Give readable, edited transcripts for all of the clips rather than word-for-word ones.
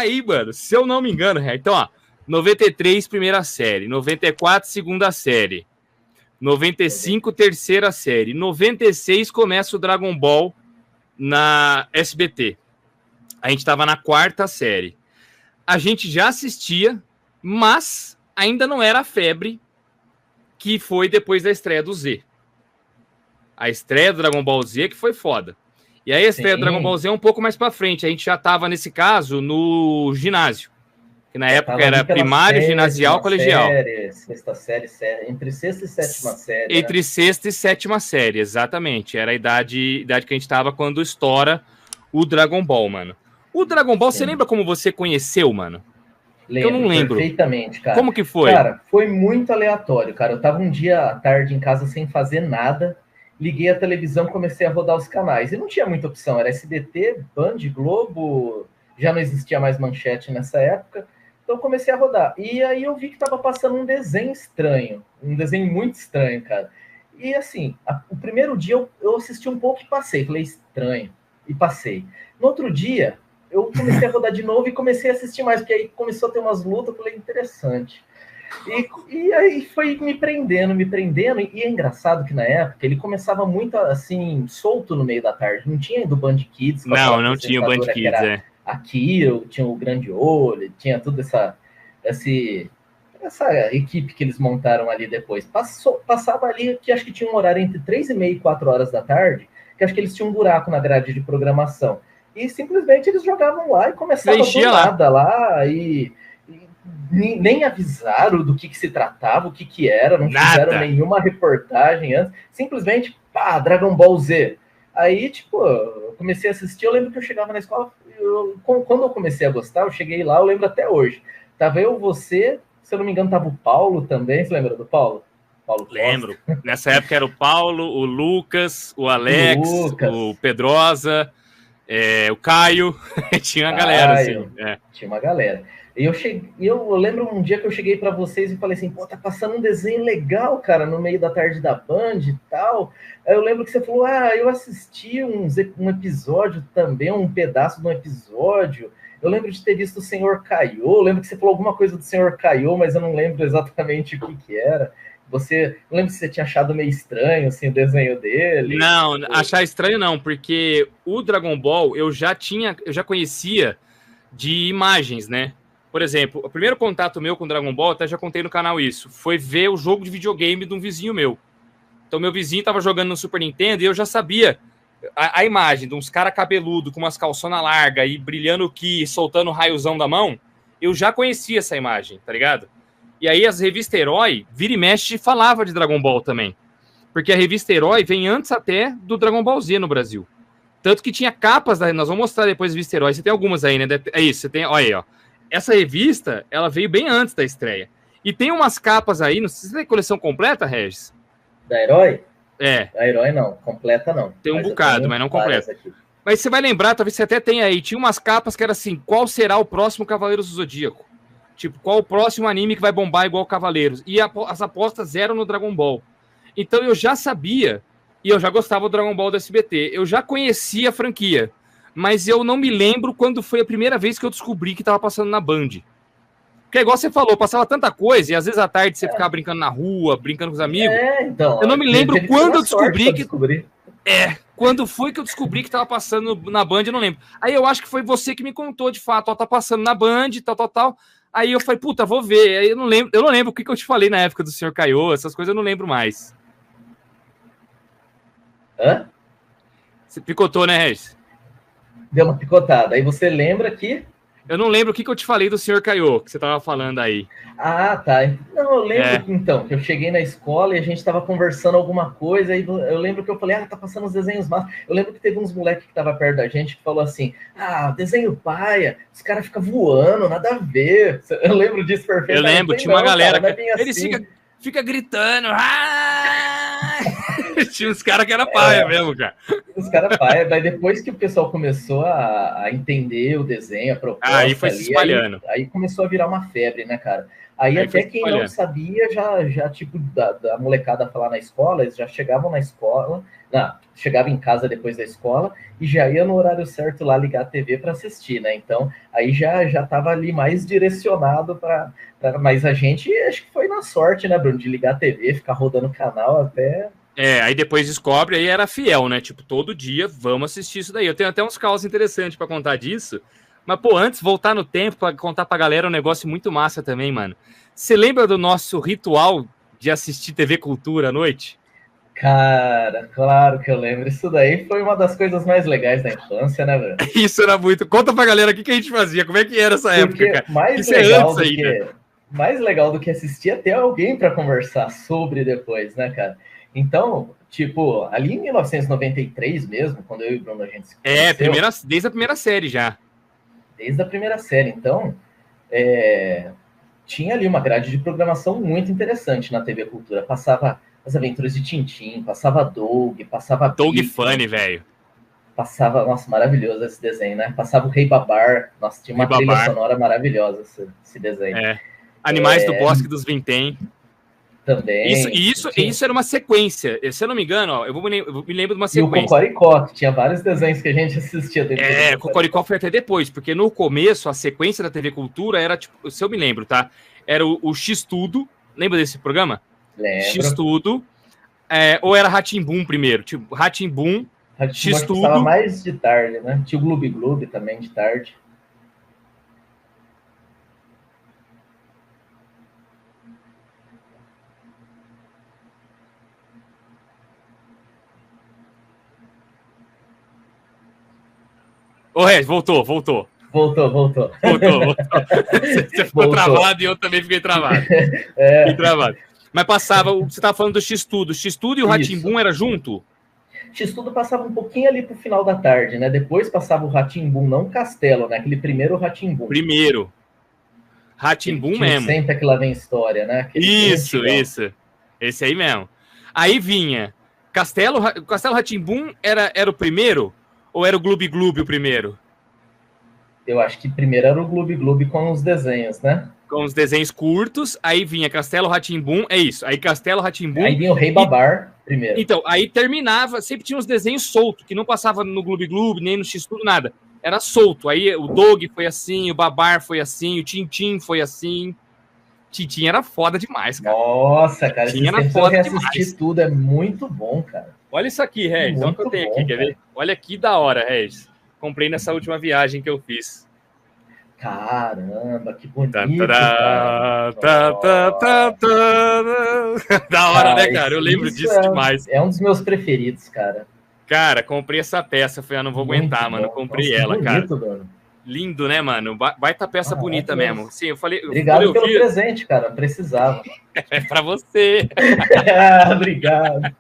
Aí, mano, se eu não me engano, então, ó, 93, primeira série, 94, segunda série, 95, terceira série, 96 começa o Dragon Ball na SBT. A gente tava na quarta série. A gente já assistia, mas ainda não era a febre que foi depois da estreia do Z. A estreia do Dragon Ball Z que foi foda. E aí a estreia do Dragon Ball Z é um pouco mais pra frente. A gente já tava, nesse caso, no ginásio. Que na época era primário, ginasial, colegial. Sexta série, entre sexta e sétima série. Entre, né? Sexta e sétima série, exatamente. Era a idade que a gente tava quando estoura o Dragon Ball, mano. O Dragon Ball, você lembra como você conheceu, mano? Lembro, eu não lembro perfeitamente, cara. Como que foi? Cara, foi muito aleatório, cara. Eu tava um dia à tarde em casa sem fazer nada, liguei a televisão, comecei a rodar os canais. E não tinha muita opção, era SBT, Band, Globo, já não existia mais Manchete nessa época. Então eu comecei a rodar. E aí eu vi que tava passando um desenho estranho, um desenho muito estranho, cara. E assim, o primeiro dia eu assisti um pouco e passei, falei estranho, e passei. No outro dia, eu comecei a rodar de novo e comecei a assistir mais, porque aí começou a ter umas lutas, eu falei, interessante. E aí foi me prendendo, e é engraçado que na época ele começava muito assim, solto no meio da tarde, não tinha do Band Kids. Não tinha o Band Kids, Aqui tinha o Grande Olho, tinha toda essa equipe que eles montaram ali depois. Passava ali, que acho que tinha um horário entre 3h30 e 4 horas da tarde, que acho que eles tinham um buraco na grade de programação. E simplesmente eles jogavam lá e começavam do nada lá e nem avisaram do que se tratava, o que era, não fizeram nenhuma reportagem antes, simplesmente, pá, Dragon Ball Z. Aí, tipo, eu comecei a assistir, eu lembro que eu chegava na escola, quando eu comecei a gostar, eu cheguei lá, eu lembro até hoje. Tava eu, você, se eu não me engano, tava o Paulo também, você lembra do Paulo? Paulo Costa. Lembro. Nessa época era o Paulo, o Lucas, o Alex, o Pedrosa, o Caio, tinha uma galera, assim. Tinha uma galera. Eu lembro um dia que eu cheguei para vocês e falei assim, pô, tá passando um desenho legal, cara, no meio da tarde da Band e tal. Aí eu lembro que você falou, eu assisti um episódio também, um pedaço de um episódio. Eu lembro de ter visto o Senhor Kaiô, eu lembro que você falou alguma coisa do Senhor Kaiô, mas eu não lembro exatamente o que era. Eu lembro que você tinha achado meio estranho, assim, o desenho dele. Não, achar estranho não, porque o Dragon Ball eu já conhecia de imagens, né? Por exemplo, o primeiro contato meu com Dragon Ball, até já contei no canal isso, foi ver o jogo de videogame de um vizinho meu. Então, meu vizinho tava jogando no Super Nintendo e eu já sabia a imagem de uns caras cabeludos com umas calçonas largas e brilhando que soltando o raiozão da mão. Eu já conhecia essa imagem, tá ligado? E aí, as revistas Herói, vira e mexe, falava de Dragon Ball também. Porque a revista Herói vem antes até do Dragon Ball Z no Brasil. Tanto que tinha capas, nós vamos mostrar depois a revista Herói. Você tem algumas aí, né? É isso, você tem, olha aí, ó. Essa revista, ela veio bem antes da estreia. E tem umas capas aí, não sei se você tem coleção completa, Regis? Da Herói? É. Da Herói não, completa não. Tem um bocado, mas não completa. Mas você vai lembrar, talvez você até tenha aí, tinha umas capas que era assim, qual será o próximo Cavaleiros do Zodíaco? Tipo, qual o próximo anime que vai bombar igual Cavaleiros? E as apostas eram no Dragon Ball. Então eu já sabia, e eu já gostava do Dragon Ball do SBT, eu já conhecia a franquia. Mas eu não me lembro quando foi a primeira vez que eu descobri que estava passando na Band. Porque igual você falou, passava tanta coisa, e às vezes à tarde você ficava brincando na rua, brincando com os amigos. Então. Eu não me lembro quando eu descobri que... quando foi que eu descobri que estava passando na Band, eu não lembro. Aí eu acho que foi você que me contou, de fato, ó, tá passando na Band, tal. Aí eu falei, puta, vou ver. Aí eu não lembro o que eu te falei na época do Senhor Kaiô, essas coisas eu não lembro mais. Hã? Você picotou, né, Regis? Deu uma picotada. Aí você lembra que... Eu não lembro o que eu te falei do Senhor Kaiô, que você tava falando aí. Ah, tá. Não, eu lembro então, que eu cheguei na escola e a gente tava conversando alguma coisa, e eu lembro que eu falei, tá passando os desenhos massa. Eu lembro que teve uns moleques que tava perto da gente que falou assim, desenho paia, os caras ficam voando, nada a ver. Eu lembro disso perfeitamente. Eu lembro, tinha uma galera cara, eles ficam gritando. Tinha uns caras que era paia mesmo, cara. Os caras paia. Daí depois que o pessoal começou a entender o desenho, a proposta Aí foi se espalhando. Aí começou a virar uma febre, né, cara? Aí até quem não sabia, já tipo, da molecada falar na escola, eles já chegavam na escola, chegava em casa depois da escola e já ia no horário certo lá ligar a TV para assistir, né? Então, aí já tava ali mais direcionado para... Mas a gente, acho que foi na sorte, né, Bruno, de ligar a TV, ficar rodando o canal até... Aí depois descobre, aí era fiel, né? Tipo, todo dia, vamos assistir isso daí. Eu tenho até uns casos interessantes para contar disso. Mas, pô, antes, voltar no tempo para contar pra galera um negócio muito massa também, mano. Você lembra do nosso ritual de assistir TV Cultura à noite? Cara, claro que eu lembro. Isso daí foi uma das coisas mais legais da infância, né, velho? Isso era muito... Conta pra galera o que a gente fazia, como é que era essa época, cara. Mais legal do que assistir é ter alguém para conversar sobre depois, né, cara? Então, tipo, ali em 1993 mesmo, quando eu e o Bruno a gente se conheceu, desde a primeira série já. Desde a primeira série. Então, tinha ali uma grade de programação muito interessante na TV Cultura. Passava As Aventuras de Tintim, passava Doug, passava... Doug Funny, velho. Passava... Nossa, maravilhoso esse desenho, né? Passava o Rei Babar. Nossa, tinha uma trilha sonora maravilhosa esse desenho. Animais do Bosque dos Vintém. Também. Isso era uma sequência. Se eu não me engano, ó, eu me lembro de uma sequência. E o Cocoricó, que tinha vários desenhos que a gente assistia. O Cocoricó foi até depois, porque no começo, a sequência da TV Cultura era, tipo, se eu me lembro, tá? Era o X-Tudo. Lembra desse programa? Lembro. X-Tudo. Ou era Rá-Tim-Bum primeiro? Tipo, Rá-Tim-Bum, X-Tudo. Estava mais de tarde, né? Tinha o Gloob Gloob também de tarde. Ô, Regis, voltou. Voltou. Você ficou travado e eu também fiquei travado. Fiquei travado. Mas passava, você estava falando do X-Tudo. O X-Tudo e o Rá-Tim-Bum era junto? X-Tudo passava um pouquinho ali pro final da tarde, né? Depois passava o Rá-Tim-Bum, não o Castelo, né? Aquele primeiro Rá-Tim-Bum. Primeiro. Rá-Tim-Bum mesmo. Sempre que lá vem história, né? Isso. Esse aí mesmo. Aí vinha Castelo Rá-Tim-Bum era o primeiro? Ou era o Gloob Gloob o primeiro? Eu acho que primeiro era o Gloob Gloob com os desenhos, né? Com os desenhos curtos, aí vinha Castelo Rá-Tim-Bum, é isso. Aí Castelo Rá-Tim-Bum. Aí vinha o Rei Babar primeiro. Então, aí terminava, sempre tinha uns desenhos soltos, que não passava no Gloob Gloob, nem no X-Tudo, nada. Era solto. Aí o Doug foi assim, o Babar foi assim, o Tintim foi assim. Tintim era foda demais, cara. Nossa, cara, Tintim era foda demais. Tudo é muito bom, cara. Olha isso aqui, Regis. Olha o que eu tenho aqui, quer ver? Olha que da hora, Regis. Comprei nessa última viagem que eu fiz. Caramba, que bonito, cara. Da hora, né, cara? Eu lembro disso demais. É um dos meus preferidos, cara. Cara, comprei essa peça. Falei, não vou aguentar, mano. Comprei ela, cara. Mano. Lindo, né, mano? Baita peça bonita mesmo. Sim, eu falei. Obrigado pelo presente, cara. Precisava. É pra você. Obrigado.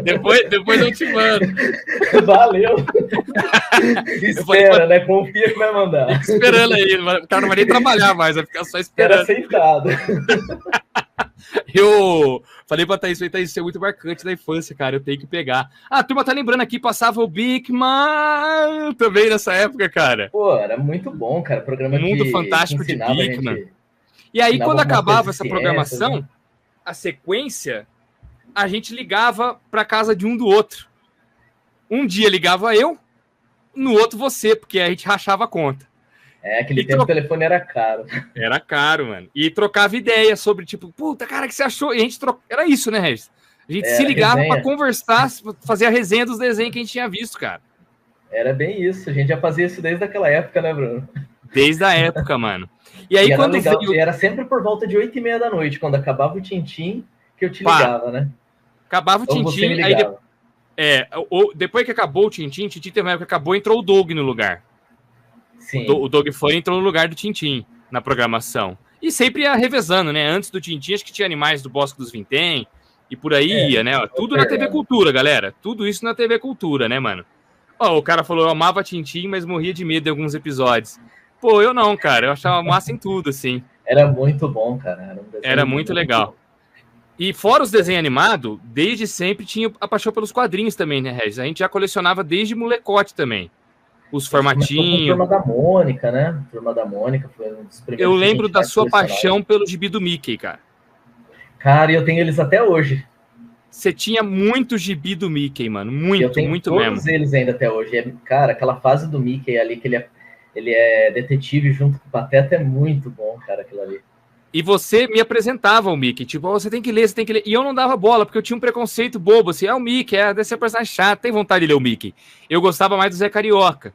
Depois eu te mando. Valeu. Espera, né? Confia que vai mandar. Esperando aí. O cara não vai nem trabalhar mais, vai ficar só esperando. Era aceitado. Eu falei pra Thaís, isso é muito marcante da infância, cara, eu tenho que pegar. A turma tá lembrando aqui, passava o Bigman também nessa época, cara. Pô, era muito bom, cara, programa Mundo Fantástico de Bigman. E aí, quando acabava essa programação, né? A sequência, a gente ligava pra casa de um do outro. Um dia ligava eu, no outro você, porque a gente rachava a conta. Aquele tempo o telefone era caro. Era caro, mano. E trocava ideia sobre, tipo, puta, cara, o que você achou? E a gente Era isso, né, Regis? A gente se ligava pra conversar, fazer a resenha dos desenhos que a gente tinha visto, cara. Era bem isso. A gente já fazia isso desde aquela época, né, Bruno? Desde a época, mano. E aí, quando legal, era sempre por volta de 8h30 da noite, quando acabava o Tintim, que eu te ligava, né? Acabava o Tintim, aí depois que acabou o Tintim teve uma época que acabou, entrou o Doug no lugar. Sim. O Doug Funny entrou no lugar do Tintim na programação. E sempre ia revezando, né? Antes do Tintim, acho que tinha Animais do Bosque dos Vintém, e por aí ia, né? Tudo na TV Cultura, galera. Tudo isso na TV Cultura, né, mano? Ó, o cara falou, eu amava Tintim, mas morria de medo em alguns episódios. Pô, eu não, cara. Eu achava massa em tudo, assim. Era muito bom, cara. Era muito legal. E fora os desenhos animados, desde sempre tinha a paixão pelos quadrinhos também, né, Regis? A gente já colecionava desde molecote também. Os formatinhos. Turma da Mônica, né? Turma da Mônica foi um dos primeiros. Eu lembro da sua paixão pelo gibi do Mickey, cara. Cara, eu tenho eles até hoje. Você tinha muito gibi do Mickey, mano. Muito, eu tenho muito todos mesmo. Todos eles ainda até hoje. Cara, aquela fase do Mickey ali, que ele é detetive junto com o Pateta, é muito bom, cara, aquilo ali. E você me apresentava o Mickey, tipo, oh, você tem que ler. E eu não dava bola, porque eu tinha um preconceito bobo, assim, o Mickey, deve ser um personagem chato, tem vontade de ler o Mickey. Eu gostava mais do Zé Carioca,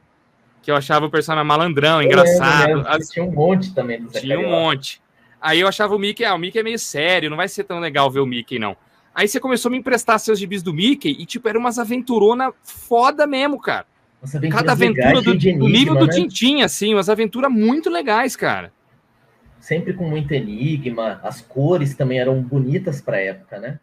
que eu achava o personagem malandrão, engraçado. Tinha um monte também do Zé Carioca. Tinha um monte. Aí eu achava o Mickey é meio sério, não vai ser tão legal ver o Mickey, não. Aí você começou a me emprestar seus gibis do Mickey e, tipo, era umas aventuronas foda mesmo, cara. Cada aventura do nível do Tintin, assim, umas aventuras muito legais, cara. Sempre com muito enigma, as cores também eram bonitas pra época, né?